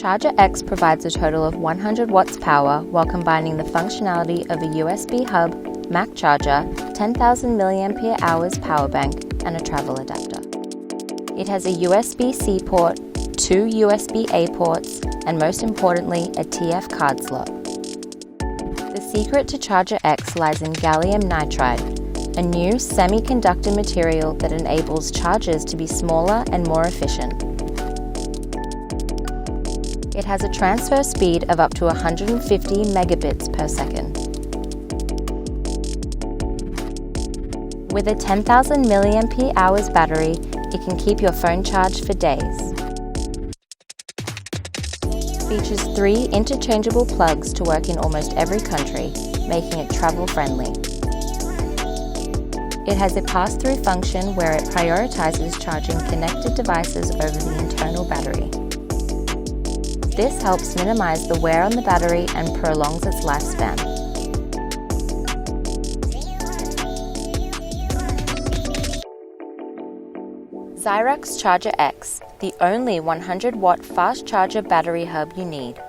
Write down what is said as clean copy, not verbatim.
Charger X provides a total of 100 watts power while combining the functionality of a USB hub, Mac charger, 10,000 mAh power bank, and a travel adapter. It has a USB-C port, 2 USB-A ports, and most importantly, a TF card slot. The secret to Charger X lies in gallium nitride, a new semiconductor material that enables chargers to be smaller and more efficient. It has a transfer speed of up to 150 megabits per second. With a 10,000 mAh battery, it can keep your phone charged for days. Features 3 interchangeable plugs to work in almost every country, making it travel-friendly. It has a pass-through function where it prioritizes charging connected devices over the internal battery. This helps minimize the wear on the battery and prolongs its lifespan. ZIRUX Charger X, the only 100-watt fast charger battery hub you need.